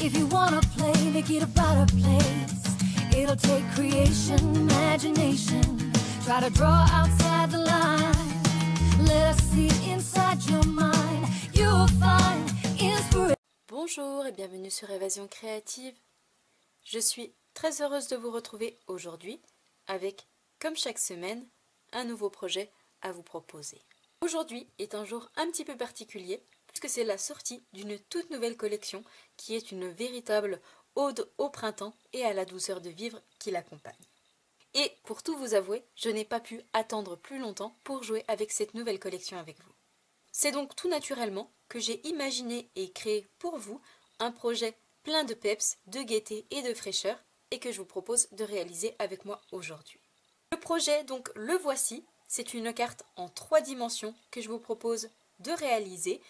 If you wanna play, make it a better place. It'll take creation, imagination. Try to draw outside the line. Let us see inside your mind. You'll find inspiration. Bonjour et bienvenue sur Évasion Créative. Je suis très heureuse de vous retrouver aujourd'hui avec, comme chaque semaine, un nouveau projet à vous proposer. Aujourd'hui est un jour un petit peu particulier puisque c'est la sortie d'une toute nouvelle collection qui est une véritable ode au printemps et à la douceur de vivre qui l'accompagne. Et pour tout vous avouer, je n'ai pas pu attendre plus longtemps pour jouer avec cette nouvelle collection avec vous. C'est donc tout naturellement que j'ai imaginé et créé pour vous un projet plein de peps, de gaieté et de fraîcheur et que je vous propose de réaliser avec moi aujourd'hui. Le projet, donc le voici, c'est une carte en 3 dimensions que je vous propose de réaliser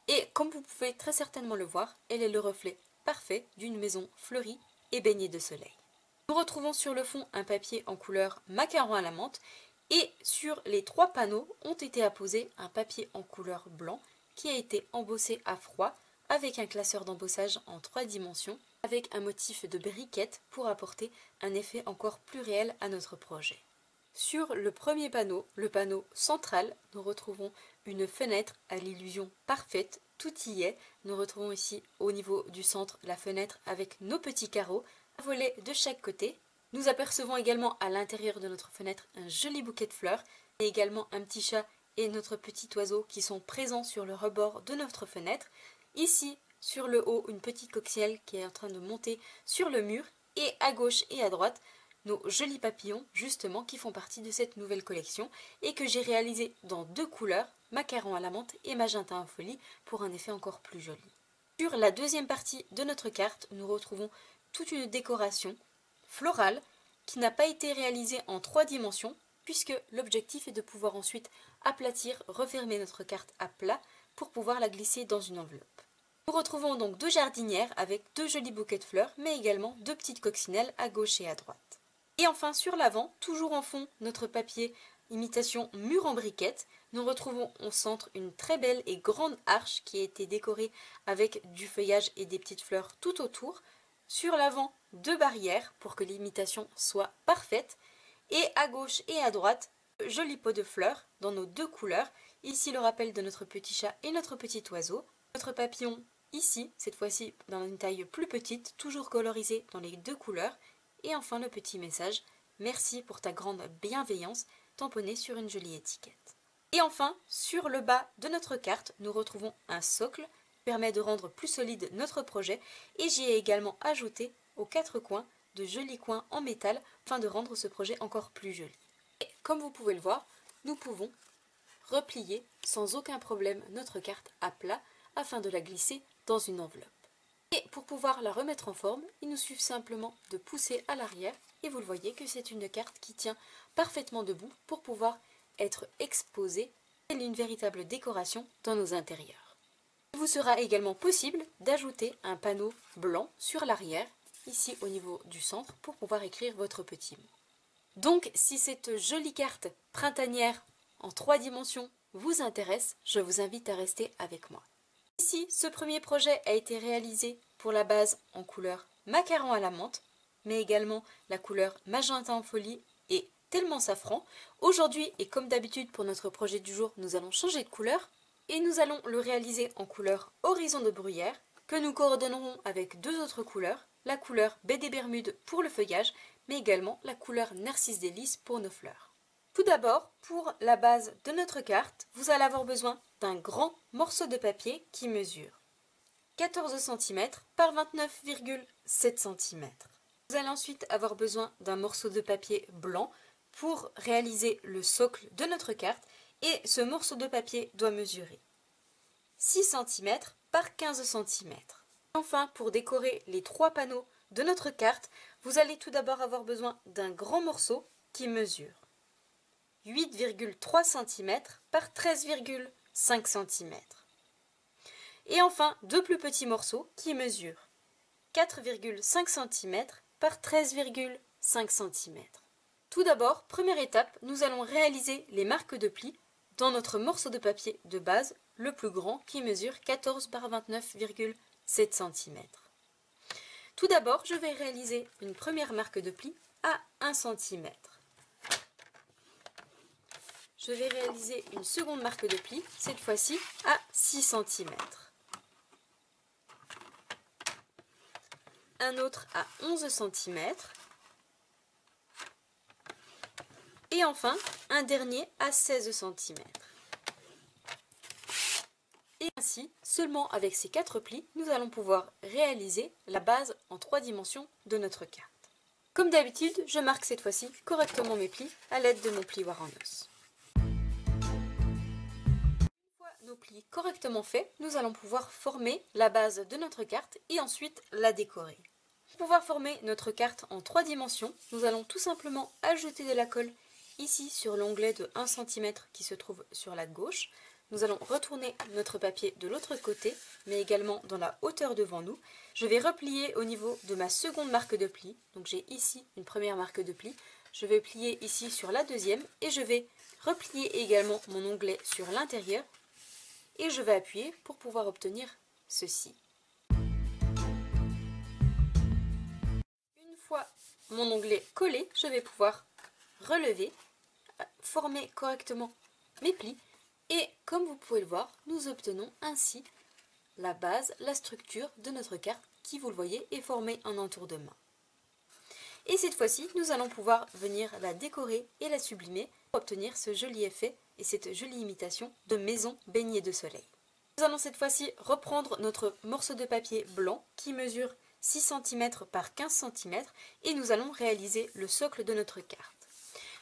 et comme vous pouvez très certainement le voir, elle est le reflet parfait d'une maison fleurie et baignée de soleil. Nous retrouvons sur le fond un papier en couleur macaron à la menthe et sur les 3 panneaux ont été apposés un papier en couleur blanc qui a été embossé à froid avec un classeur d'embossage en 3 dimensions avec un motif de briquette pour apporter un effet encore plus réel à notre projet. Sur le premier panneau, le panneau central, nous retrouvons une fenêtre à l'illusion parfaite, tout y est. Nous retrouvons ici au niveau du centre la fenêtre avec nos petits carreaux, un volet de chaque côté. Nous apercevons également à l'intérieur de notre fenêtre un joli bouquet de fleurs et également un petit chat et notre petit oiseau qui sont présents sur le rebord de notre fenêtre. Ici, sur le haut, une petite coccinelle qui est en train de monter sur le mur et à gauche et à droite, nos jolis papillons justement qui font partie de cette nouvelle collection et que j'ai réalisé dans 2 couleurs, macaron à la menthe et magenta en folie pour un effet encore plus joli. Sur la deuxième partie de notre carte, nous retrouvons toute une décoration florale qui n'a pas été réalisée en 3 dimensions puisque l'objectif est de pouvoir ensuite aplatir, refermer notre carte à plat pour pouvoir la glisser dans une enveloppe. Nous retrouvons donc 2 jardinières avec 2 jolis bouquets de fleurs mais également 2 petites coccinelles à gauche et à droite. Et enfin sur l'avant, toujours en fond, notre papier imitation mur en briquette. Nous retrouvons au centre une très belle et grande arche qui a été décorée avec du feuillage et des petites fleurs tout autour. Sur l'avant, 2 barrières pour que l'imitation soit parfaite. Et à gauche et à droite, joli pot de fleurs dans nos 2 couleurs. Ici le rappel de notre petit chat et notre petit oiseau. Notre papillon ici, cette fois-ci dans une taille plus petite, toujours colorisé dans les 2 couleurs. Et enfin le petit message, merci pour ta grande bienveillance, tamponné sur une jolie étiquette. Et enfin, sur le bas de notre carte, nous retrouvons un socle qui permet de rendre plus solide notre projet et j'y ai également ajouté aux 4 coins de jolis coins en métal afin de rendre ce projet encore plus joli. Et comme vous pouvez le voir, nous pouvons replier sans aucun problème notre carte à plat afin de la glisser dans une enveloppe. Et pour pouvoir la remettre en forme, il nous suffit simplement de pousser à l'arrière et vous le voyez que c'est une carte qui tient parfaitement debout pour pouvoir être exposée et une véritable décoration dans nos intérieurs. Il vous sera également possible d'ajouter un panneau blanc sur l'arrière, ici au niveau du centre, pour pouvoir écrire votre petit mot. Donc si cette jolie carte printanière en 3 dimensions vous intéresse, je vous invite à rester avec moi. Ici, ce premier projet a été réalisé pour la base en couleur macaron à la menthe, mais également la couleur magenta en folie et tellement safran. Aujourd'hui, et comme d'habitude pour notre projet du jour, nous allons changer de couleur et nous allons le réaliser en couleur horizon de bruyère que nous coordonnerons avec 2 autres couleurs, la couleur baie des Bermudes pour le feuillage, mais également la couleur narcisse des lys pour nos fleurs. Tout d'abord, pour la base de notre carte, vous allez avoir besoin d'un grand morceau de papier qui mesure 14 cm par 29,7 cm. Vous allez ensuite avoir besoin d'un morceau de papier blanc pour réaliser le socle de notre carte et ce morceau de papier doit mesurer 6 cm par 15 cm. Enfin, pour décorer les 3 panneaux de notre carte, vous allez tout d'abord avoir besoin d'un grand morceau qui mesure 8,3 cm par 13,5 cm. Et enfin, 2 plus petits morceaux qui mesurent 4,5 cm par 13,5 cm. Tout d'abord, première étape, nous allons réaliser les marques de pli dans notre morceau de papier de base, le plus grand qui mesure 14 par 29,7 cm. Tout d'abord, je vais réaliser une première marque de pli à 1 cm. Je vais réaliser une seconde marque de pli, cette fois-ci à 6 cm. Un autre à 11 cm. Et enfin, un dernier à 16 cm. Et ainsi, seulement avec ces 4 plis, nous allons pouvoir réaliser la base en 3 dimensions de notre carte. Comme d'habitude, je marque cette fois-ci correctement mes plis à l'aide de mon plioir en os. Une fois nos plis correctement faits, nous allons pouvoir former la base de notre carte et ensuite la décorer. Pour pouvoir former notre carte en 3 dimensions, nous allons tout simplement ajouter de la colle ici sur l'onglet de 1 cm qui se trouve sur la gauche. Nous allons retourner notre papier de l'autre côté, mais également dans la hauteur devant nous. Je vais replier au niveau de ma seconde marque de pli. Donc j'ai ici une première marque de pli. Je vais plier ici sur la deuxième et je vais replier également mon onglet sur l'intérieur. Et je vais appuyer pour pouvoir obtenir ceci. Une fois mon onglet collé, je vais pouvoir relever, former correctement mes plis. Et comme vous pouvez le voir, nous obtenons ainsi la base, la structure de notre carte qui, vous le voyez, est formée en un tour de main. Et cette fois-ci, nous allons pouvoir venir la décorer et la sublimer pour obtenir ce joli effet et cette jolie imitation de maison baignée de soleil. Nous allons cette fois-ci reprendre notre morceau de papier blanc qui mesure 6 cm par 15 cm et nous allons réaliser le socle de notre carte.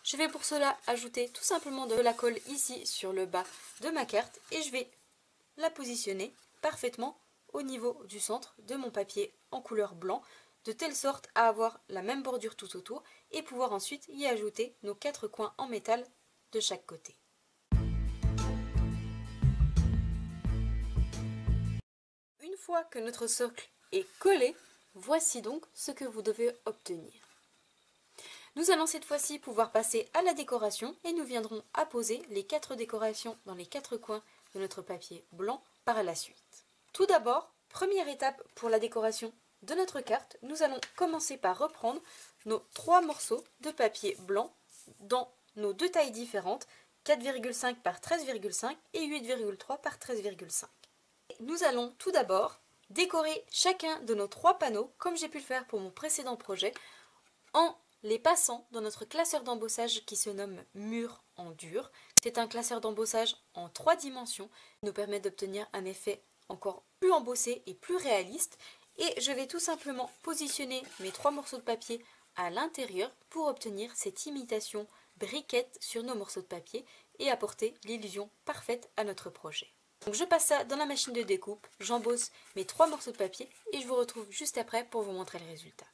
Je vais pour cela ajouter tout simplement de la colle ici sur le bas de ma carte et je vais la positionner parfaitement au niveau du centre de mon papier en couleur blanc de telle sorte à avoir la même bordure tout autour et pouvoir ensuite y ajouter nos 4 coins en métal de chaque côté. Une fois que notre socle est collé, voici donc ce que vous devez obtenir. Nous allons cette fois-ci pouvoir passer à la décoration et nous viendrons apposer les 4 décorations dans les 4 coins de notre papier blanc par la suite. Tout d'abord, première étape pour la décoration de notre carte, nous allons commencer par reprendre nos 3 morceaux de papier blanc dans nos 2 tailles différentes, 4,5 par 13,5 et 8,3 par 13,5. Nous allons tout d'abord décorer chacun de nos 3 panneaux, comme j'ai pu le faire pour mon précédent projet, en les passant dans notre classeur d'embossage qui se nomme Mur en dur. C'est un classeur d'embossage en 3 dimensions qui nous permet d'obtenir un effet encore plus embossé et plus réaliste. Et je vais tout simplement positionner mes 3 morceaux de papier à l'intérieur pour obtenir cette imitation briquette sur nos morceaux de papier et apporter l'illusion parfaite à notre projet. Donc je passe ça dans la machine de découpe, j'embosse mes 3 morceaux de papier et je vous retrouve juste après pour vous montrer le résultat.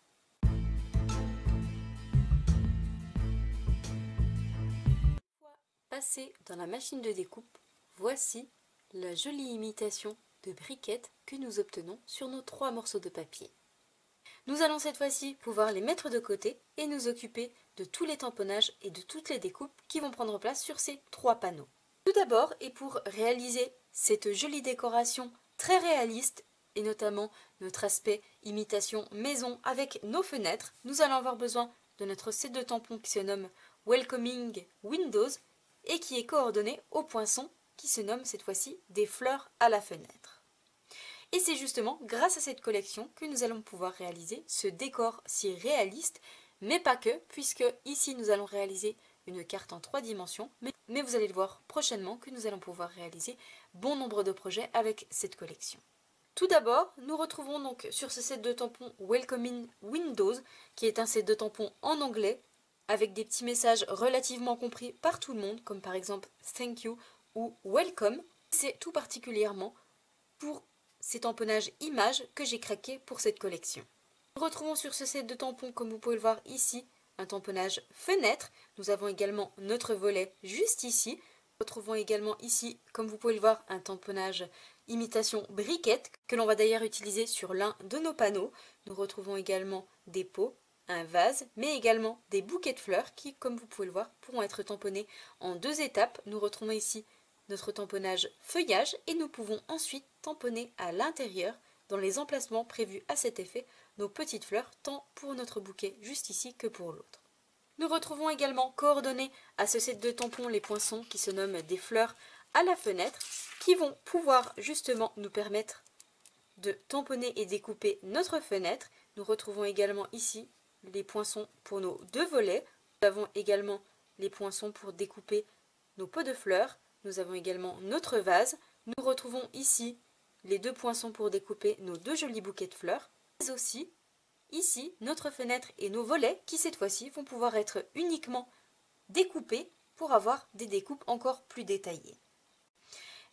Passé dans la machine de découpe, voici la jolie imitation de briquette que nous obtenons sur nos 3 morceaux de papier. Nous allons cette fois-ci pouvoir les mettre de côté et nous occuper de tous les tamponnages et de toutes les découpes qui vont prendre place sur ces 3 panneaux. Tout d'abord, et pour réaliser cette jolie décoration très réaliste et notamment notre aspect imitation maison avec nos fenêtres, nous allons avoir besoin de notre set de tampons qui se nomme Welcoming Windows et qui est coordonné au poinçon qui se nomme cette fois-ci des fleurs à la fenêtre. Et c'est justement grâce à cette collection que nous allons pouvoir réaliser ce décor si réaliste, mais pas que, puisque ici nous allons réaliser une carte en 3 dimensions, mais vous allez le voir prochainement que nous allons pouvoir réaliser bon nombre de projets avec cette collection. Tout d'abord, nous retrouvons donc sur ce set de tampons Welcoming Windows, qui est un set de tampons en anglais, avec des petits messages relativement compris par tout le monde, comme par exemple Thank you ou Welcome. C'est tout particulièrement pour ces tamponnages images que j'ai craqué pour cette collection. Nous retrouvons sur ce set de tampons, comme vous pouvez le voir ici, un tamponnage fenêtre. Nous avons également notre volet juste ici. Nous retrouvons également ici, comme vous pouvez le voir, un tamponnage imitation briquette, que l'on va d'ailleurs utiliser sur l'un de nos panneaux. Nous retrouvons également des pots, un vase, mais également des bouquets de fleurs qui, comme vous pouvez le voir, pourront être tamponnés en 2 étapes. Nous retrouvons ici notre tamponnage feuillage et nous pouvons ensuite tamponner à l'intérieur, dans les emplacements prévus à cet effet, nos petites fleurs, tant pour notre bouquet juste ici que pour l'autre. Nous retrouvons également coordonnés à ce set de tampons les poinçons qui se nomment des fleurs à la fenêtre, qui vont pouvoir justement nous permettre de tamponner et découper notre fenêtre. Nous retrouvons également ici les poinçons pour nos 2 volets. Nous avons également les poinçons pour découper nos pots de fleurs. Nous avons également notre vase. Nous retrouvons ici les 2 poinçons pour découper nos 2 jolis bouquets de fleurs. Mais aussi ici notre fenêtre et nos volets qui cette fois-ci vont pouvoir être uniquement découpés pour avoir des découpes encore plus détaillées.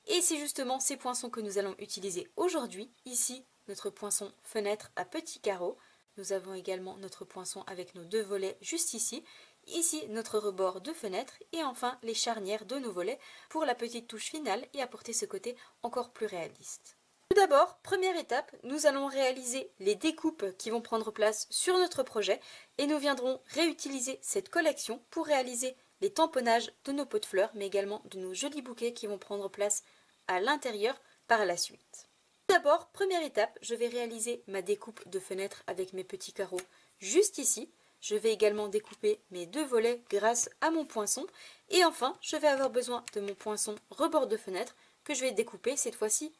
Et c'est justement ces poinçons que nous allons utiliser aujourd'hui. Ici, notre poinçon fenêtre à petits carreaux. Nous avons également notre poinçon avec nos 2 volets juste ici. Ici, notre rebord de fenêtre. Et enfin, les charnières de nos volets pour la petite touche finale et apporter ce côté encore plus réaliste. Tout d'abord, première étape, nous allons réaliser les découpes qui vont prendre place sur notre projet. Et nous viendrons réutiliser cette collection pour réaliser les tamponnages de nos pots de fleurs, mais également de nos jolis bouquets qui vont prendre place à l'intérieur par la suite. Tout d'abord, première étape, je vais réaliser ma découpe de fenêtre avec mes petits carreaux juste ici. Je vais également découper mes 2 volets grâce à mon poinçon. Et enfin, je vais avoir besoin de mon poinçon rebord de fenêtre que je vais découper cette fois-ci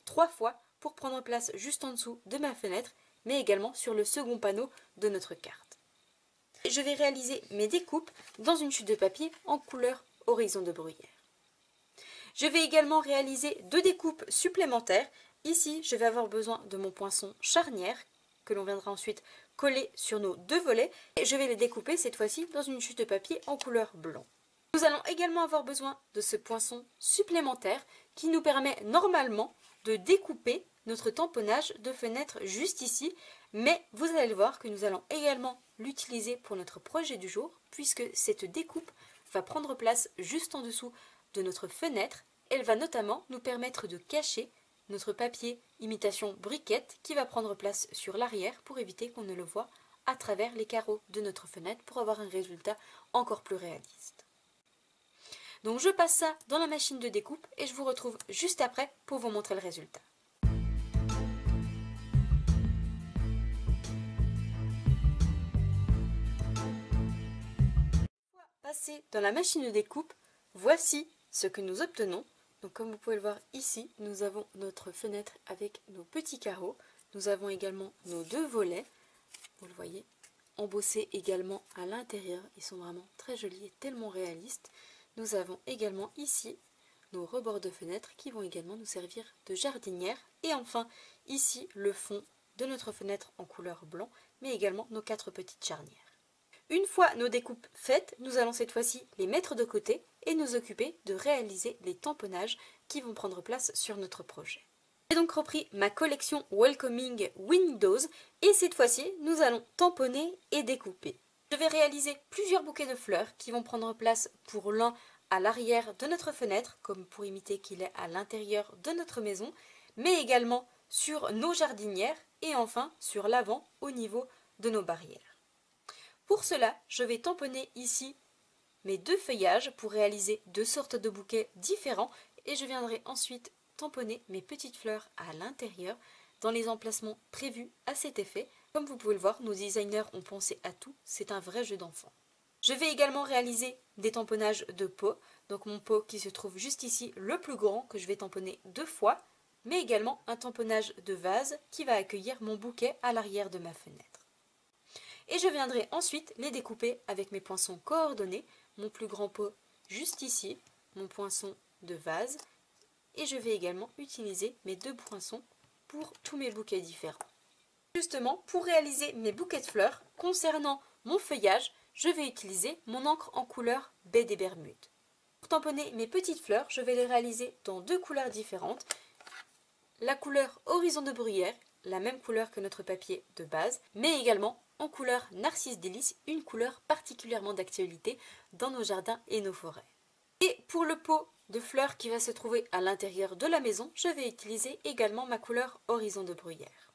3 fois pour prendre place juste en dessous de ma fenêtre, mais également sur le second panneau de notre carte. Je vais réaliser mes découpes dans une chute de papier en couleur horizon de bruyère. Je vais également réaliser 2 découpes supplémentaires. Ici, je vais avoir besoin de mon poinçon charnière que l'on viendra ensuite coller sur nos 2 volets. Et je vais les découper cette fois-ci dans une chute de papier en couleur blanc. Nous allons également avoir besoin de ce poinçon supplémentaire qui nous permet normalement de découper notre tamponnage de fenêtre juste ici. Mais vous allez le voir que nous allons également l'utiliser pour notre projet du jour puisque cette découpe va prendre place juste en dessous de notre fenêtre. Elle va notamment nous permettre de cacher notre papier imitation briquette qui va prendre place sur l'arrière pour éviter qu'on ne le voie à travers les carreaux de notre fenêtre pour avoir un résultat encore plus réaliste. Donc je passe ça dans la machine de découpe et je vous retrouve juste après pour vous montrer le résultat. Passé dans la machine de découpe, voici ce que nous obtenons. Donc comme vous pouvez le voir ici, nous avons notre fenêtre avec nos petits carreaux. Nous avons également nos 2 volets, vous le voyez, embossés également à l'intérieur. Ils sont vraiment très jolis et tellement réalistes. Nous avons également ici nos rebords de fenêtre qui vont également nous servir de jardinière. Et enfin ici le fond de notre fenêtre en couleur blanc, mais également nos 4 petites charnières. Une fois nos découpes faites, nous allons cette fois-ci les mettre de côté et nous occuper de réaliser les tamponnages qui vont prendre place sur notre projet. J'ai donc repris ma collection Welcoming Windows et cette fois-ci, nous allons tamponner et découper. Je vais réaliser plusieurs bouquets de fleurs qui vont prendre place pour l'un à l'arrière de notre fenêtre, comme pour imiter qu'il est à l'intérieur de notre maison, mais également sur nos jardinières et enfin sur l'avant au niveau de nos barrières. Pour cela, je vais tamponner ici mes 2 feuillages pour réaliser 2 sortes de bouquets différents et je viendrai ensuite tamponner mes petites fleurs à l'intérieur dans les emplacements prévus à cet effet. Comme vous pouvez le voir, nos designers ont pensé à tout, c'est un vrai jeu d'enfant. Je vais également réaliser des tamponnages de pots, donc mon pot qui se trouve juste ici, le plus grand, que je vais tamponner 2 fois, mais également un tamponnage de vase qui va accueillir mon bouquet à l'arrière de ma fenêtre. Et je viendrai ensuite les découper avec mes poinçons coordonnés, mon plus grand pot juste ici, mon poinçon de vase, et je vais également utiliser mes 2 poinçons pour tous mes bouquets différents. Justement, pour réaliser mes bouquets de fleurs, concernant mon feuillage, je vais utiliser mon encre en couleur baie des Bermudes. Pour tamponner mes petites fleurs, je vais les réaliser dans 2 couleurs différentes. La couleur horizon de bruyère, la même couleur que notre papier de base, mais également en couleur Narcisse Délice, une couleur particulièrement d'actualité dans nos jardins et nos forêts. Et pour le pot de fleurs qui va se trouver à l'intérieur de la maison, je vais utiliser également ma couleur horizon de bruyère.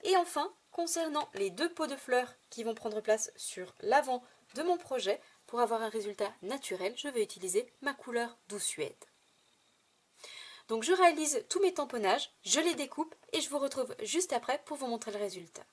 Et enfin, concernant les 2 pots de fleurs qui vont prendre place sur l'avant de mon projet, pour avoir un résultat naturel, je vais utiliser ma couleur Douce Suède. Donc je réalise tous mes tamponnages, je les découpe et je vous retrouve juste après pour vous montrer le résultat.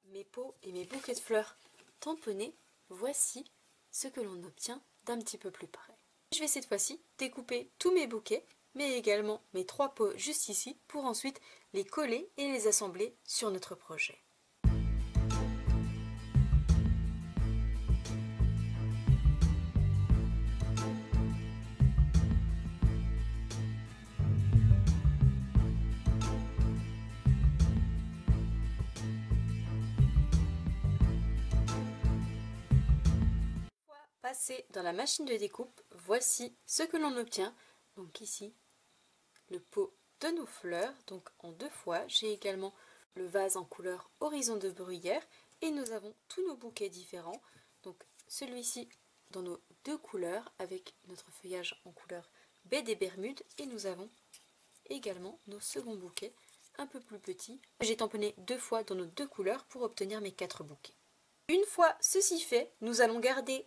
Mes pots et mes bouquets de fleurs tamponnés, voici ce que l'on obtient d'un petit peu plus près. Je vais cette fois-ci découper tous mes bouquets, mais également mes 3 pots juste ici, pour ensuite les coller et les assembler sur notre projet. Passer dans la machine de découpe, voici ce que l'on obtient. Donc ici, le pot de nos fleurs, donc en 2 fois. J'ai également le vase en couleur horizon de bruyère et nous avons tous nos bouquets différents. Donc celui-ci dans nos 2 couleurs avec notre feuillage en couleur baie des Bermudes et nous avons également nos seconds bouquets un peu plus petits. J'ai tamponné 2 fois dans nos 2 couleurs pour obtenir mes 4 bouquets. Une fois ceci fait, nous allons garder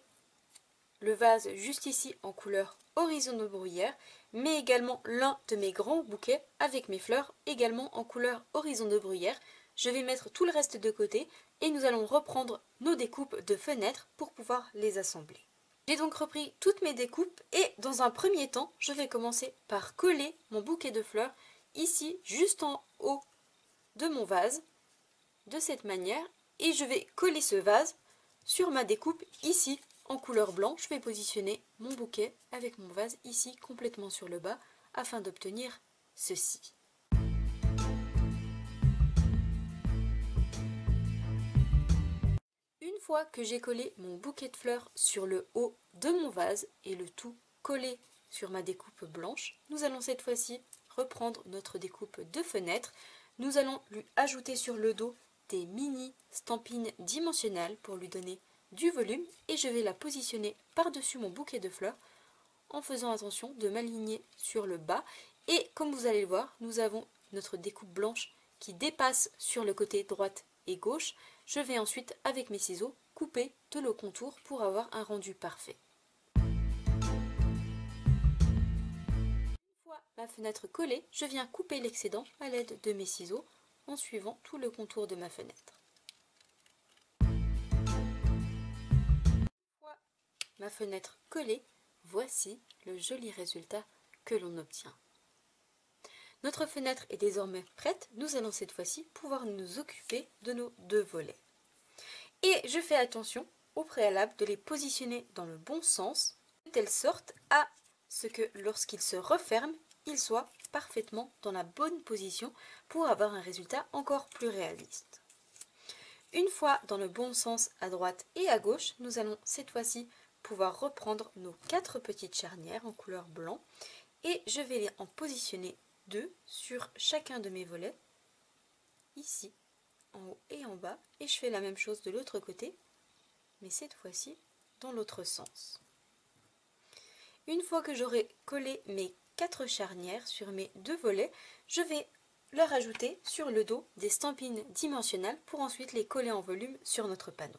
le vase juste ici en couleur horizon de bruyère, mais également l'un de mes grands bouquets avec mes fleurs également en couleur horizon de bruyère. Je vais mettre tout le reste de côté et nous allons reprendre nos découpes de fenêtres pour pouvoir les assembler. J'ai donc repris toutes mes découpes et dans un premier temps, je vais commencer par coller mon bouquet de fleurs ici juste en haut de mon vase de cette manière et je vais coller ce vase sur ma découpe ici. En couleur blanc, je vais positionner mon bouquet avec mon vase ici complètement sur le bas afin d'obtenir ceci. Une fois que j'ai collé mon bouquet de fleurs sur le haut de mon vase et le tout collé sur ma découpe blanche, nous allons cette fois-ci reprendre notre découpe de fenêtre. Nous allons lui ajouter sur le dos des mini stampines dimensionnelles pour lui donner du volume et je vais la positionner par-dessus mon bouquet de fleurs en faisant attention de m'aligner sur le bas et comme vous allez le voir, nous avons notre découpe blanche qui dépasse sur le côté droite et gauche. Je vais ensuite avec mes ciseaux couper tout le contour pour avoir un rendu parfait. Une fois ma fenêtre collée, je viens couper l'excédent à l'aide de mes ciseaux en suivant tout le contour de ma fenêtre. Ma fenêtre collée, voici le joli résultat que l'on obtient. Notre fenêtre est désormais prête, nous allons cette fois-ci pouvoir nous occuper de nos 2 volets. Et je fais attention au préalable de les positionner dans le bon sens, de telle sorte à ce que lorsqu'ils se referment, ils soient parfaitement dans la bonne position pour avoir un résultat encore plus réaliste. Une fois dans le bon sens à droite et à gauche, nous allons cette fois-ci pouvoir reprendre nos 4 petites charnières en couleur blanc et je vais les en positionner 2 sur chacun de mes volets, ici, en haut et en bas, et je fais la même chose de l'autre côté, mais cette fois-ci dans l'autre sens. Une fois que j'aurai collé mes 4 charnières sur mes 2 volets, je vais leur ajouter sur le dos des stampines dimensionnelles pour ensuite les coller en volume sur notre panneau.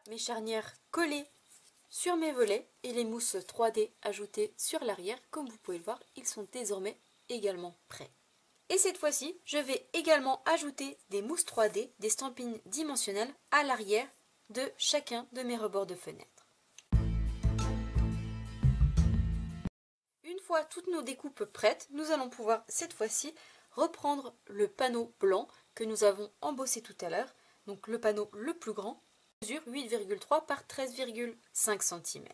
Mes charnières collées sur mes volets et les mousses 3D ajoutées sur l'arrière, comme vous pouvez le voir, ils sont désormais également prêts. Et cette fois-ci, je vais également ajouter des mousses 3D, des stampines dimensionnelles à l'arrière de chacun de mes rebords de fenêtre. Une fois toutes nos découpes prêtes, nous allons pouvoir cette fois-ci reprendre le panneau blanc que nous avons embossé tout à l'heure, donc le panneau le plus grand, mesure 8,3 par 13,5 cm.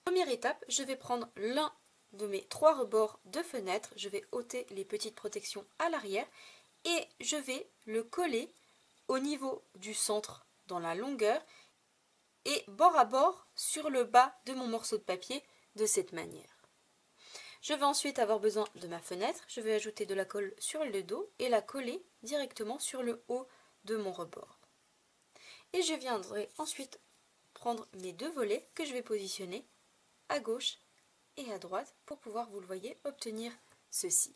Première étape, je vais prendre l'un de mes 3 rebords de fenêtre, je vais ôter les petites protections à l'arrière et je vais le coller au niveau du centre dans la longueur et bord à bord sur le bas de mon morceau de papier de cette manière. Je vais ensuite avoir besoin de ma fenêtre. Je vais ajouter de la colle sur le dos et la coller directement sur le haut de mon rebord. Et je viendrai ensuite prendre mes deux volets que je vais positionner à gauche et à droite pour pouvoir, vous le voyez, obtenir ceci.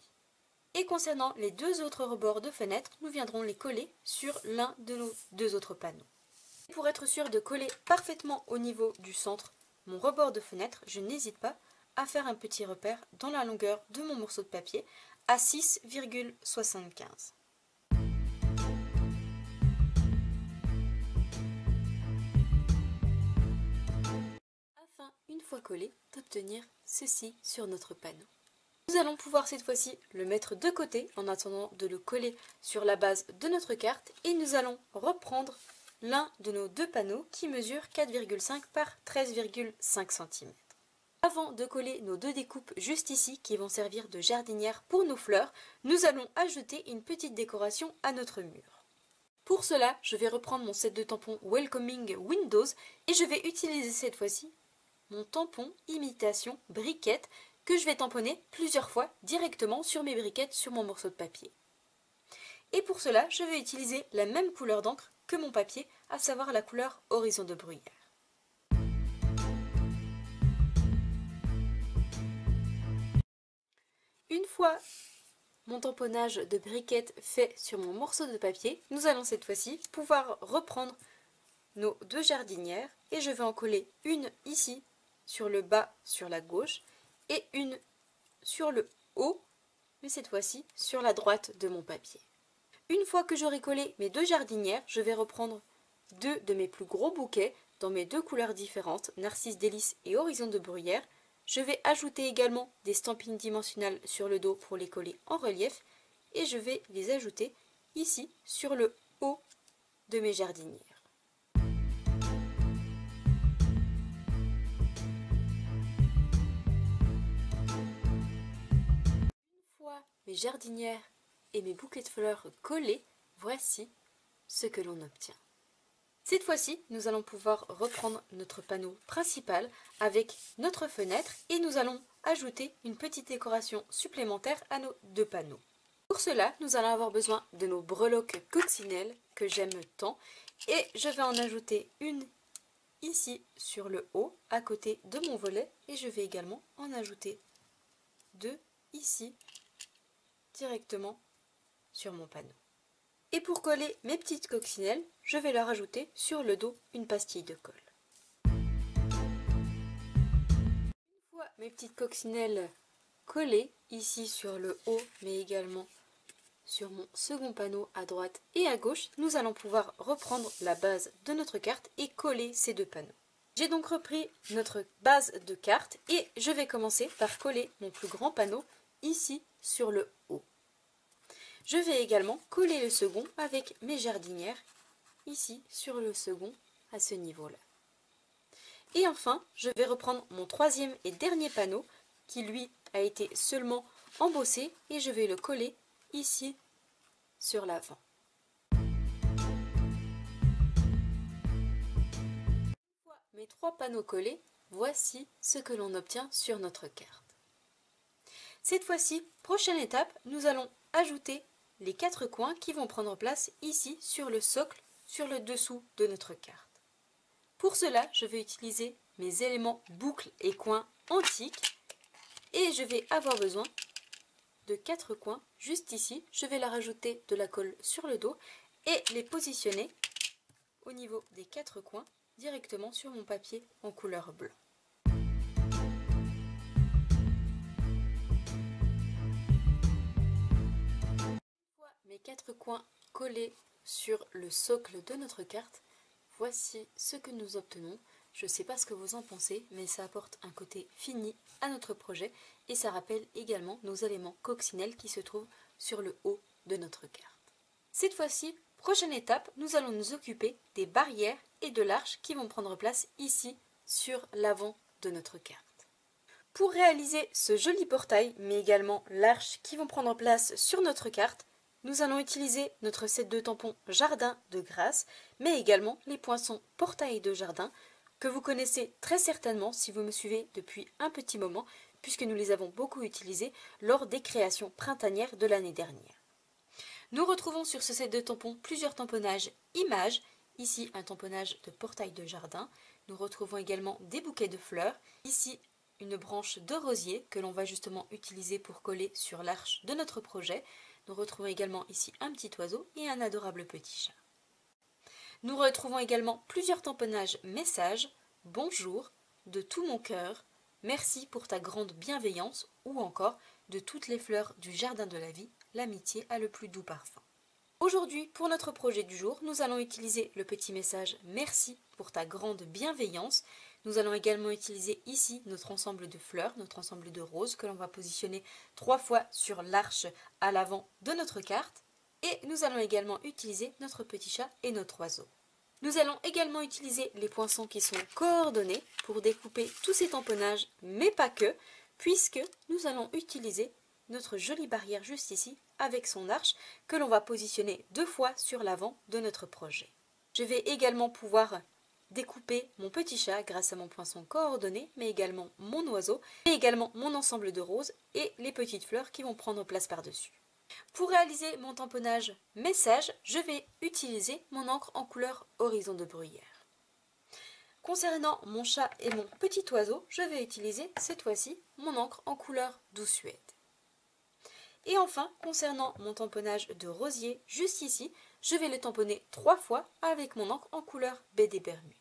Et concernant les deux autres rebords de fenêtre, nous viendrons les coller sur l'un de nos deux autres panneaux. Pour être sûr de coller parfaitement au niveau du centre mon rebord de fenêtre, je n'hésite pas à faire un petit repère dans la longueur de mon morceau de papier à 6,75. Afin, une fois collé, d'obtenir ceci sur notre panneau. Nous allons pouvoir cette fois-ci le mettre de côté en attendant de le coller sur la base de notre carte et nous allons reprendre l'un de nos deux panneaux qui mesure 4,5 par 13,5 cm. Avant de coller nos deux découpes juste ici qui vont servir de jardinière pour nos fleurs, nous allons ajouter une petite décoration à notre mur. Pour cela, je vais reprendre mon set de tampons Welcoming Windows et je vais utiliser cette fois-ci mon tampon imitation briquette que je vais tamponner plusieurs fois directement sur mes briquettes sur mon morceau de papier. Et pour cela, je vais utiliser la même couleur d'encre que mon papier, à savoir la couleur Horizon de Bruyère. Une fois mon tamponnage de briquette fait sur mon morceau de papier, nous allons cette fois-ci pouvoir reprendre nos deux jardinières et je vais en coller une ici sur le bas sur la gauche et une sur le haut, mais cette fois-ci sur la droite de mon papier. Une fois que j'aurai collé mes deux jardinières, je vais reprendre deux de mes plus gros bouquets dans mes deux couleurs différentes, Narcisse Délice et Horizon de Bruyère. Je vais ajouter également des stampings dimensionnels sur le dos pour les coller en relief et je vais les ajouter ici sur le haut de mes jardinières. Mes jardinières et mes bouquets de fleurs collés, voici ce que l'on obtient. Cette fois-ci, nous allons pouvoir reprendre notre panneau principal avec notre fenêtre et nous allons ajouter une petite décoration supplémentaire à nos deux panneaux. Pour cela, nous allons avoir besoin de nos breloques coccinelles que j'aime tant et je vais en ajouter une ici sur le haut à côté de mon volet et je vais également en ajouter deux ici directement sur mon panneau. Et pour coller mes petites coccinelles, je vais leur ajouter sur le dos une pastille de colle. Une fois mes petites coccinelles collées ici sur le haut, mais également sur mon second panneau à droite et à gauche, nous allons pouvoir reprendre la base de notre carte et coller ces deux panneaux. J'ai donc repris notre base de carte et je vais commencer par coller mon plus grand panneau ici sur le haut. Je vais également coller le second avec mes jardinières ici sur le second à ce niveau-là. Et enfin, je vais reprendre mon troisième et dernier panneau qui lui a été seulement embossé et je vais le coller ici sur l'avant. Une fois mes trois panneaux collés, voici ce que l'on obtient sur notre carte. Cette fois-ci, prochaine étape, nous allons ajouter les quatre coins qui vont prendre place ici sur le socle, sur le dessous de notre carte. Pour cela, je vais utiliser mes éléments boucles et coins antiques et je vais avoir besoin de quatre coins juste ici. Je vais leur ajouter de la colle sur le dos et les positionner au niveau des quatre coins directement sur mon papier en couleur blanc. Mes quatre coins collés sur le socle de notre carte, voici ce que nous obtenons. Je ne sais pas ce que vous en pensez, mais ça apporte un côté fini à notre projet et ça rappelle également nos éléments coccinelles qui se trouvent sur le haut de notre carte. Cette fois-ci, prochaine étape, nous allons nous occuper des barrières et de l'arche qui vont prendre place ici sur l'avant de notre carte. Pour réaliser ce joli portail, mais également l'arche qui vont prendre place sur notre carte, nous allons utiliser notre set de tampons Jardin de Grâce, mais également les poinçons portail de jardin, que vous connaissez très certainement si vous me suivez depuis un petit moment, puisque nous les avons beaucoup utilisés lors des créations printanières de l'année dernière. Nous retrouvons sur ce set de tampons plusieurs tamponnages images, ici un tamponnage de portail de jardin. Nous retrouvons également des bouquets de fleurs, ici une branche de rosier que l'on va justement utiliser pour coller sur l'arche de notre projet. Nous retrouvons également ici un petit oiseau et un adorable petit chat. Nous retrouvons également plusieurs tamponnages messages, bonjour, de tout mon cœur, merci pour ta grande bienveillance ou encore de toutes les fleurs du jardin de la vie, l'amitié a le plus doux parfum. Aujourd'hui, pour notre projet du jour, nous allons utiliser le petit message merci pour ta grande bienveillance. Nous allons également utiliser ici notre ensemble de fleurs, notre ensemble de roses que l'on va positionner 3 fois sur l'arche à l'avant de notre carte. Et nous allons également utiliser notre petit chat et notre oiseau. Nous allons également utiliser les poinçons qui sont coordonnés pour découper tous ces tamponnages, mais pas que, puisque nous allons utiliser notre jolie barrière juste ici avec son arche que l'on va positionner 2 fois sur l'avant de notre projet. Je vais également pouvoir découper mon petit chat grâce à mon poinçon coordonné, mais également mon oiseau, et également mon ensemble de roses et les petites fleurs qui vont prendre place par-dessus. Pour réaliser mon tamponnage message, je vais utiliser mon encre en couleur horizon de bruyère. Concernant mon chat et mon petit oiseau, je vais utiliser cette fois-ci mon encre en couleur douce suède. Et enfin, concernant mon tamponnage de rosier, juste ici, je vais le tamponner 3 fois avec mon encre en couleur baie des Bermudes.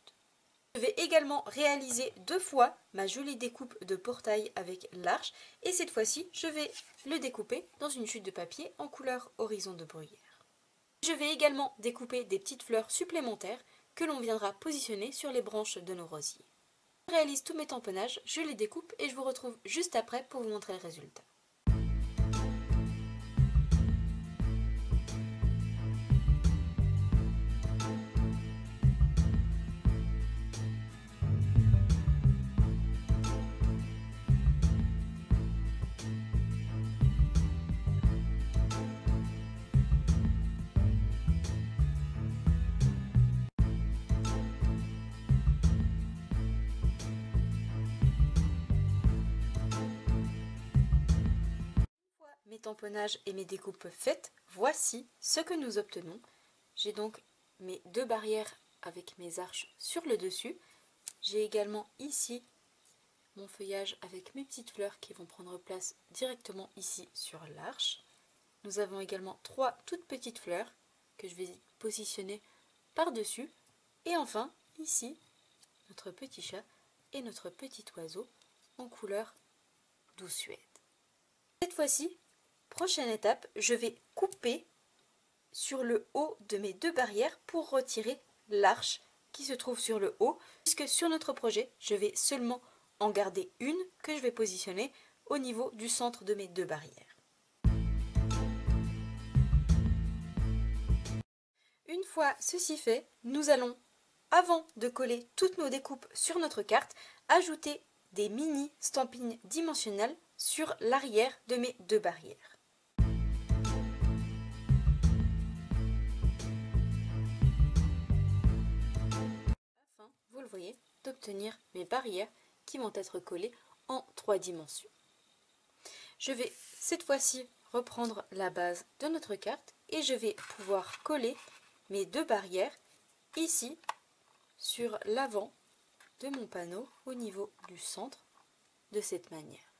Je vais également réaliser 2 fois ma jolie découpe de portail avec l'arche et cette fois-ci, je vais le découper dans une chute de papier en couleur horizon de bruyère. Je vais également découper des petites fleurs supplémentaires que l'on viendra positionner sur les branches de nos rosiers. Je réalise tous mes tamponnages, je les découpe et je vous retrouve juste après pour vous montrer le résultat. Mes tamponnages et mes découpes faites, voici ce que nous obtenons. J'ai donc mes 2 barrières avec mes arches sur le dessus. J'ai également ici mon feuillage avec mes petites fleurs qui vont prendre place directement ici sur l'arche. Nous avons également 3 toutes petites fleurs que je vais positionner par-dessus. Et enfin, ici, notre petit chat et notre petit oiseau en couleur douce suède. Cette fois-ci, prochaine étape, je vais couper sur le haut de mes 2 barrières pour retirer l'arche qui se trouve sur le haut, puisque sur notre projet, je vais seulement en garder une que je vais positionner au niveau du centre de mes 2 barrières. Une fois ceci fait, nous allons, avant de coller toutes nos découpes sur notre carte, ajouter des mini stampings dimensionnels sur l'arrière de mes 2 barrières. Afin, vous le voyez, d'obtenir mes barrières qui vont être collées en 3 dimensions. Je vais cette fois-ci reprendre la base de notre carte et je vais pouvoir coller mes 2 barrières ici sur l'avant de mon panneau au niveau du centre de cette manière.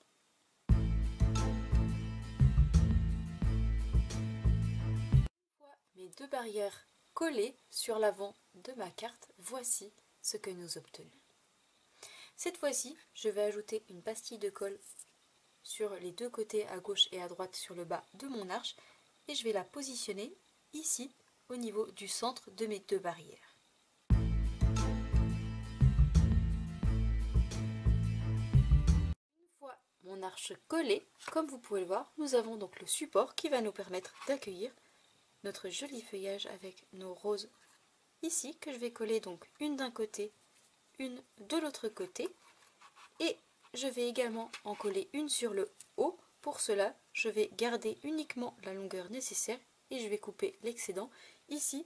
Mes 2 barrières collées sur l'avant de ma carte, voici ce que nous obtenons. Cette fois-ci, je vais ajouter une pastille de colle sur les 2 côtés à gauche et à droite sur le bas de mon arche et je vais la positionner ici au niveau du centre de mes 2 barrières. Une fois mon arche collée, comme vous pouvez le voir, nous avons donc le support qui va nous permettre d'accueillir notre joli feuillage avec nos roses ici que je vais coller donc une d'un côté, une de l'autre côté et je vais également en coller une sur le haut. Pour cela, je vais garder uniquement la longueur nécessaire et je vais couper l'excédent ici,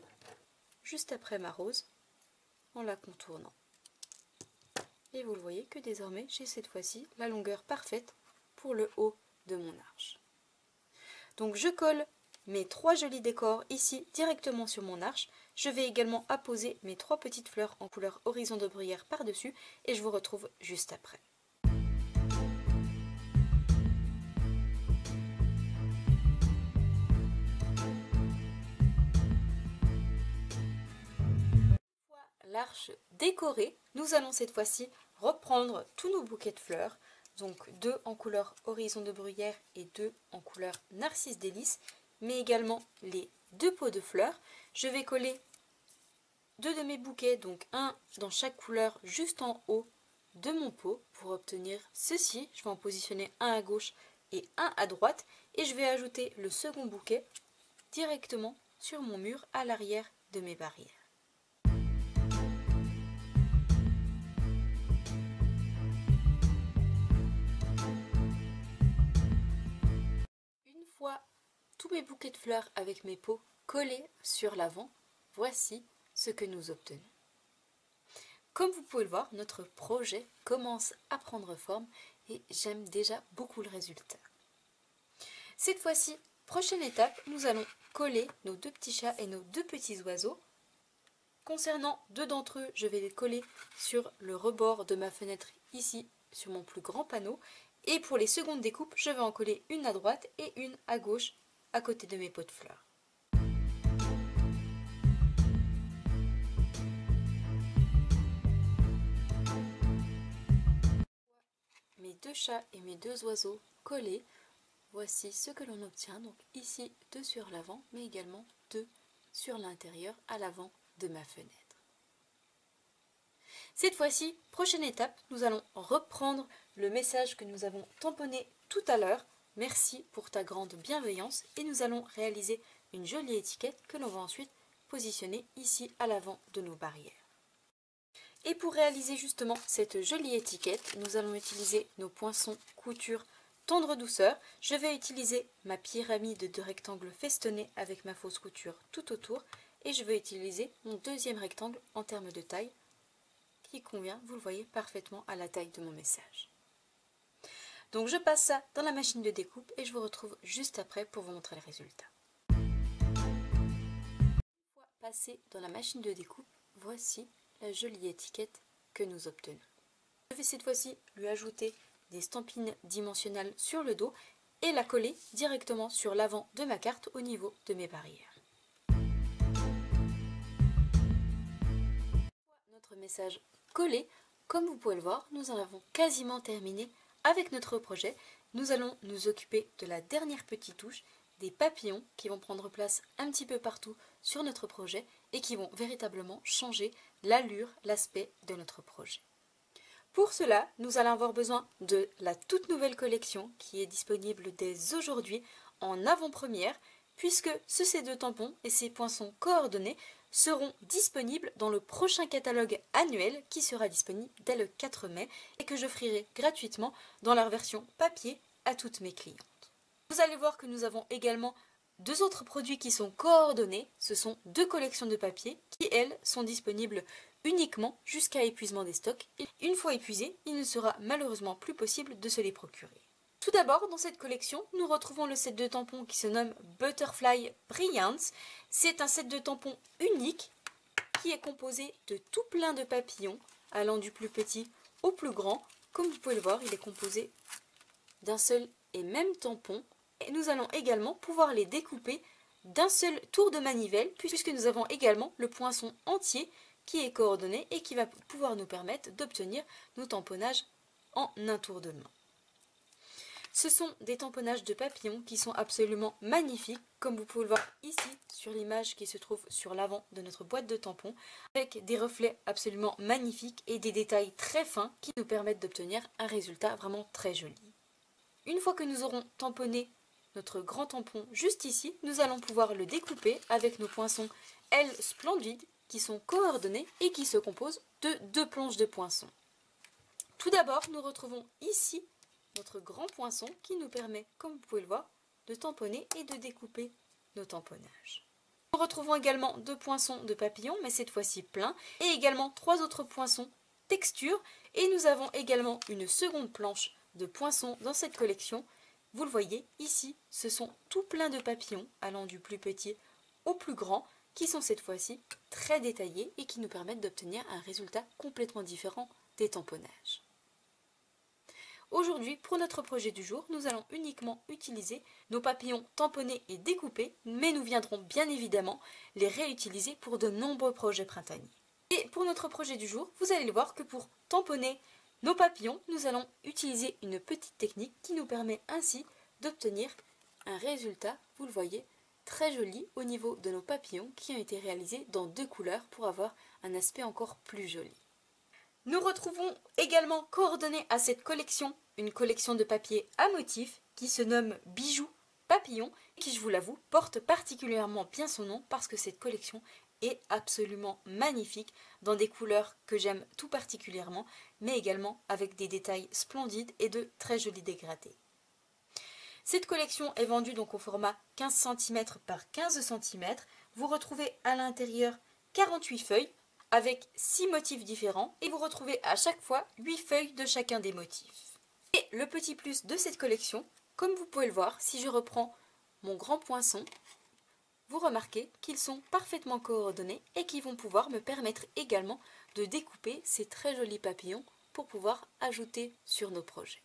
juste après ma rose, en la contournant. Et vous le voyez que désormais, j'ai cette fois-ci la longueur parfaite pour le haut de mon arche. Donc je colle mes 3 jolis décors ici directement sur mon arche. Je vais également apposer mes 3 petites fleurs en couleur horizon de bruyère par-dessus et je vous retrouve juste après. L'arche décorée, nous allons cette fois-ci reprendre tous nos bouquets de fleurs, donc 2 en couleur horizon de bruyère et 2 en couleur narcisse délice, mais également les 2 pots de fleurs. Je vais coller 2 de mes bouquets, donc un dans chaque couleur juste en haut de mon pot pour obtenir ceci. Je vais en positionner un à gauche et un à droite et je vais ajouter le second bouquet directement sur mon mur à l'arrière de mes barrières. Une fois tous mes bouquets de fleurs avec mes pots collés sur l'avant, voici ce que nous obtenons. Comme vous pouvez le voir, notre projet commence à prendre forme et j'aime déjà beaucoup le résultat. Cette fois-ci, prochaine étape, nous allons coller nos 2 petits chats et nos 2 petits oiseaux. Concernant 2 d'entre eux, je vais les coller sur le rebord de ma fenêtre ici, sur mon plus grand panneau. Et pour les secondes découpes, je vais en coller une à droite et une à gauche, à côté de mes pots de fleurs. Mes 2 chats et mes 2 oiseaux collés, voici ce que l'on obtient. Donc ici 2 sur l'avant, mais également 2 sur l'intérieur à l'avant de ma fenêtre. Cette fois-ci, prochaine étape, nous allons reprendre le message que nous avons tamponné tout à l'heure. Merci pour ta grande bienveillance et nous allons réaliser une jolie étiquette que l'on va ensuite positionner ici à l'avant de nos barrières. Et pour réaliser justement cette jolie étiquette, nous allons utiliser nos poinçons couture tendre douceur. Je vais utiliser ma pyramide de rectangles festonnés avec ma fausse couture tout autour et je vais utiliser mon deuxième rectangle en termes de taille qui convient, vous le voyez, parfaitement à la taille de mon message. Donc je passe ça dans la machine de découpe et je vous retrouve juste après pour vous montrer le résultat. Une fois passé dans la machine de découpe, voici la jolie étiquette que nous obtenons. Je vais cette fois-ci lui ajouter des stampines dimensionnelles sur le dos et la coller directement sur l'avant de ma carte au niveau de mes barrières. Notre message collé, comme vous pouvez le voir, nous en avons quasiment terminé avec notre projet. Nous allons nous occuper de la dernière petite touche, des papillons qui vont prendre place un petit peu partout sur notre projet et qui vont véritablement changer l'allure, l'aspect de notre projet. Pour cela, nous allons avoir besoin de la toute nouvelle collection qui est disponible dès aujourd'hui en avant-première, puisque ce C2 tampons et ces poinçons coordonnés seront disponibles dans le prochain catalogue annuel qui sera disponible dès le 4 mai et que j'offrirai gratuitement dans leur version papier à toutes mes clientes. Vous allez voir que nous avons également 2 autres produits qui sont coordonnés. Ce sont 2 collections de papier qui, elles, sont disponibles uniquement jusqu'à épuisement des stocks. Et une fois épuisés, il ne sera malheureusement plus possible de se les procurer. Tout d'abord, dans cette collection, nous retrouvons le set de tampons qui se nomme Butterfly Brilliance. C'est un set de tampons unique qui est composé de tout plein de papillons, allant du plus petit au plus grand. Comme vous pouvez le voir, il est composé d'un seul et même tampon. Et nous allons également pouvoir les découper d'un seul tour de manivelle, puisque nous avons également le poinçon entier qui est coordonné et qui va pouvoir nous permettre d'obtenir nos tamponnages en un tour de main. Ce sont des tamponnages de papillons qui sont absolument magnifiques, comme vous pouvez le voir ici sur l'image qui se trouve sur l'avant de notre boîte de tampons, avec des reflets absolument magnifiques et des détails très fins qui nous permettent d'obtenir un résultat vraiment très joli. Une fois que nous aurons tamponné notre grand tampon juste ici, nous allons pouvoir le découper avec nos poinçons L Splendid qui sont coordonnés et qui se composent de 2 planches de poinçons. Tout d'abord, nous retrouvons ici notre grand poinçon qui nous permet, comme vous pouvez le voir, de tamponner et de découper nos tamponnages. Nous retrouvons également 2 poinçons de papillon, mais cette fois-ci pleins, et également 3 autres poinçons texture, et nous avons également une seconde planche de poinçons dans cette collection. Vous le voyez ici, ce sont tout plein de papillons allant du plus petit au plus grand qui sont cette fois-ci très détaillés et qui nous permettent d'obtenir un résultat complètement différent des tamponnages. Aujourd'hui, pour notre projet du jour, nous allons uniquement utiliser nos papillons tamponnés et découpés, mais nous viendrons bien évidemment les réutiliser pour de nombreux projets printaniers. Et pour notre projet du jour, vous allez le voir que pour tamponner nos papillons, nous allons utiliser une petite technique qui nous permet ainsi d'obtenir un résultat, vous le voyez, très joli au niveau de nos papillons qui ont été réalisés dans 2 couleurs pour avoir un aspect encore plus joli. Nous retrouvons également coordonnées à cette collection, une collection de papier à motifs qui se nomme Bijoux Papillons et qui, je vous l'avoue, porte particulièrement bien son nom parce que cette collection est absolument magnifique dans des couleurs que j'aime tout particulièrement, mais également avec des détails splendides et de très jolis dégradés. Cette collection est vendue donc au format 15 cm par 15 cm. Vous retrouvez à l'intérieur 48 feuilles avec 6 motifs différents et vous retrouvez à chaque fois 8 feuilles de chacun des motifs. Et le petit plus de cette collection, comme vous pouvez le voir, si je reprends mon grand poinçon, vous remarquez qu'ils sont parfaitement coordonnés et qui vont pouvoir me permettre également de découper ces très jolis papillons pour pouvoir ajouter sur nos projets.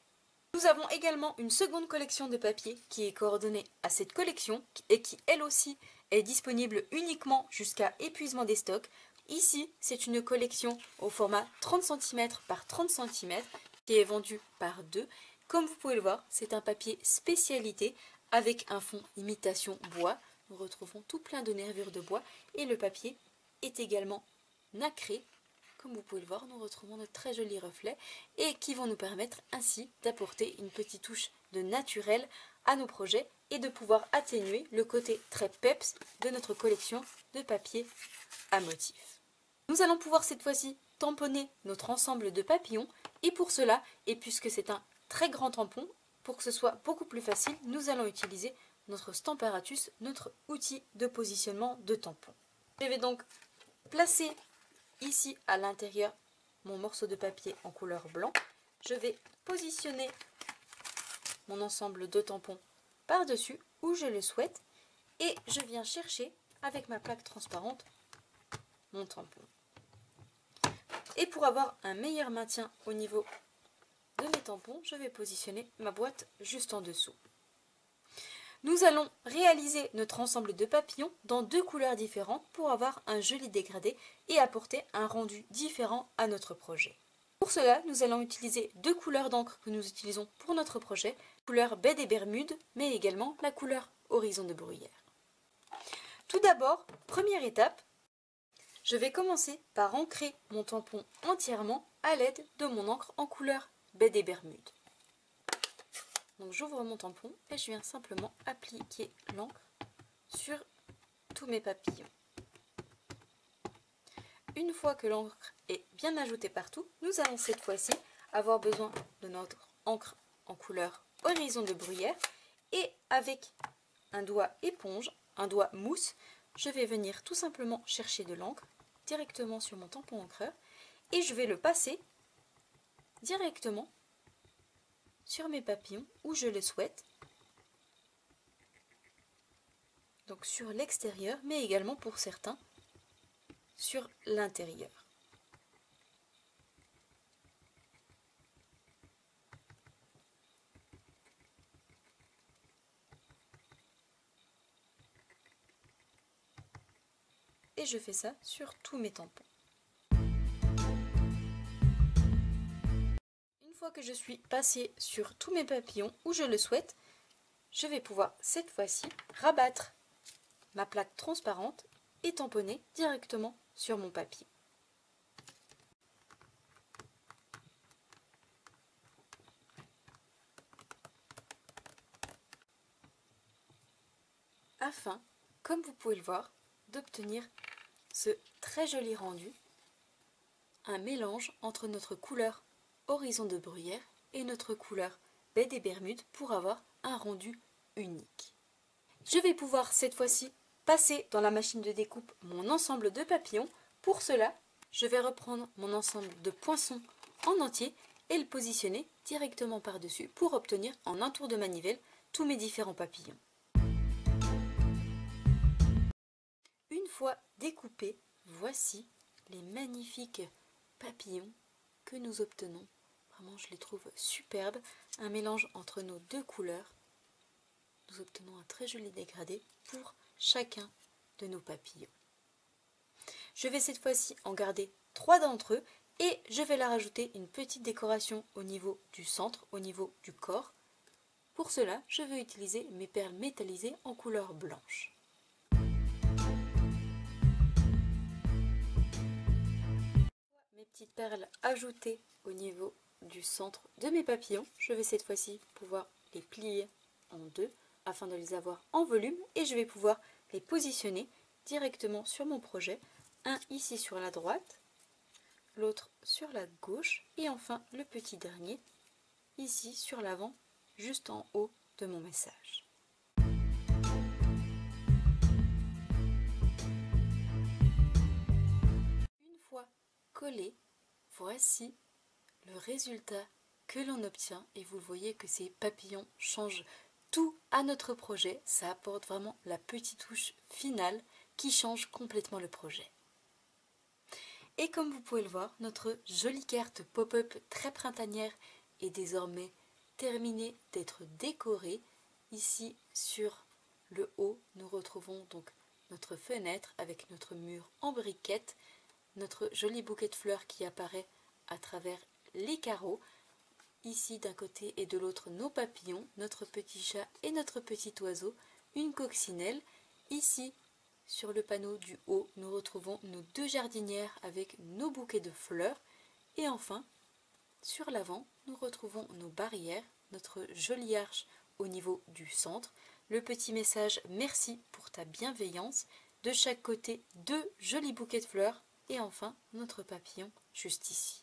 Nous avons également une seconde collection de papier qui est coordonnée à cette collection et qui elle aussi est disponible uniquement jusqu'à épuisement des stocks. Ici, c'est une collection au format 30 cm par 30 cm qui est vendue par 2. Comme vous pouvez le voir, c'est un papier spécialité avec un fond imitation bois. Nous retrouvons tout plein de nervures de bois et le papier est également nacré. Comme vous pouvez le voir, nous retrouvons de très jolis reflets et qui vont nous permettre ainsi d'apporter une petite touche de naturel à nos projets et de pouvoir atténuer le côté très peps de notre collection de papier à motifs. Nous allons pouvoir cette fois-ci tamponner notre ensemble de papillons et pour cela, et puisque c'est un très grand tampon, pour que ce soit beaucoup plus facile, nous allons utiliser notre Stamparatus, notre outil de positionnement de tampon. Je vais donc placer ici à l'intérieur mon morceau de papier en couleur blanc. Je vais positionner mon ensemble de tampons par-dessus où je le souhaite et je viens chercher avec ma plaque transparente mon tampon. Et pour avoir un meilleur maintien au niveau de mes tampons, je vais positionner ma boîte juste en dessous. Nous allons réaliser notre ensemble de papillons dans 2 couleurs différentes pour avoir un joli dégradé et apporter un rendu différent à notre projet. Pour cela, nous allons utiliser 2 couleurs d'encre que nous utilisons pour notre projet, la couleur baie des Bermudes, mais également la couleur horizon de bruyère. Tout d'abord, première étape, je vais commencer par ancrer mon tampon entièrement à l'aide de mon encre en couleur baie des Bermudes. Donc j'ouvre mon tampon et je viens simplement appliquer l'encre sur tous mes papillons. Une fois que l'encre est bien ajoutée partout, nous allons cette fois-ci avoir besoin de notre encre en couleur horizon de bruyère et avec un doigt éponge, un doigt mousse, je vais venir tout simplement chercher de l'encre directement sur mon tampon encreur et je vais le passer directement sur mes papillons où je le souhaite, donc sur l'extérieur mais également pour certains sur l'intérieur. Et je fais ça sur tous mes tampons. Une fois que je suis passée sur tous mes papillons où je le souhaite, je vais pouvoir cette fois-ci rabattre ma plaque transparente et tamponner directement sur mon papier. Afin, comme vous pouvez le voir, d'obtenir ce très joli rendu, un mélange entre notre couleur horizon de bruyère et notre couleur baie des Bermudes pour avoir un rendu unique. Je vais pouvoir cette fois-ci passer dans la machine de découpe mon ensemble de papillons. Pour cela, je vais reprendre mon ensemble de poinçons en entier et le positionner directement par-dessus pour obtenir en un tour de manivelle tous mes différents papillons. Une fois découpés, voici les magnifiques papillons que nous obtenons. Vraiment, je les trouve superbes. Un mélange entre nos deux couleurs. Nous obtenons un très joli dégradé pour chacun de nos papillons. Je vais cette fois-ci en garder 3 d'entre eux et je vais leur rajouter une petite décoration au niveau du centre, au niveau du corps. Pour cela, je vais utiliser mes perles métallisées en couleur blanche. Mes petites perles ajoutées au niveau du centre de mes papillons, je vais cette fois-ci pouvoir les plier en deux afin de les avoir en volume et je vais pouvoir les positionner directement sur mon projet, un ici sur la droite, l'autre sur la gauche et enfin le petit dernier ici sur l'avant, juste en haut de mon message. Une fois collé, voici le résultat que l'on obtient et vous voyez que ces papillons changent tout à notre projet. Ça apporte vraiment la petite touche finale qui change complètement le projet. Et comme vous pouvez le voir, notre jolie carte pop-up très printanière est désormais terminée d'être décorée. Ici sur le haut, nous retrouvons donc notre fenêtre avec notre mur en briquettes, notre joli bouquet de fleurs qui apparaît à travers les carreaux. Ici d'un côté et de l'autre nos papillons, notre petit chat et notre petit oiseau, une coccinelle. Ici sur le panneau du haut, nous retrouvons nos 2 jardinières avec nos bouquets de fleurs. Et enfin, sur l'avant, nous retrouvons nos barrières, notre jolie arche au niveau du centre, le petit message « Merci pour ta bienveillance ». De chaque côté, 2 jolis bouquets de fleurs et enfin notre papillon juste ici.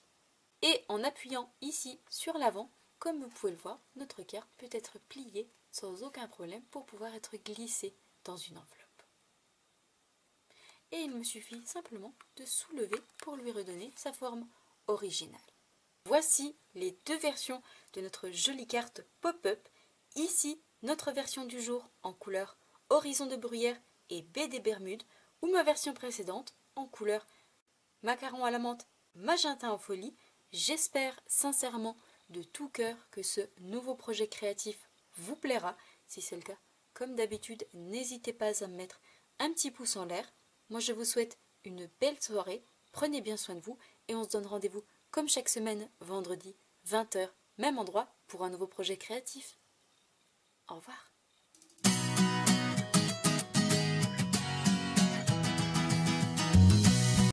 Et en appuyant ici sur l'avant, comme vous pouvez le voir, notre carte peut être pliée sans aucun problème pour pouvoir être glissée dans une enveloppe. Et il me suffit simplement de soulever pour lui redonner sa forme originale. Voici les 2 versions de notre jolie carte pop-up. Ici, notre version du jour en couleur Horizon de Bruyère et baie des Bermudes, ou ma version précédente en couleur Macaron à la menthe, magenta en folie. J'espère sincèrement de tout cœur que ce nouveau projet créatif vous plaira. Si c'est le cas, comme d'habitude, n'hésitez pas à me mettre un petit pouce en l'air. Moi, je vous souhaite une belle soirée. Prenez bien soin de vous et on se donne rendez-vous comme chaque semaine, vendredi, 20 h, même endroit, pour un nouveau projet créatif. Au revoir.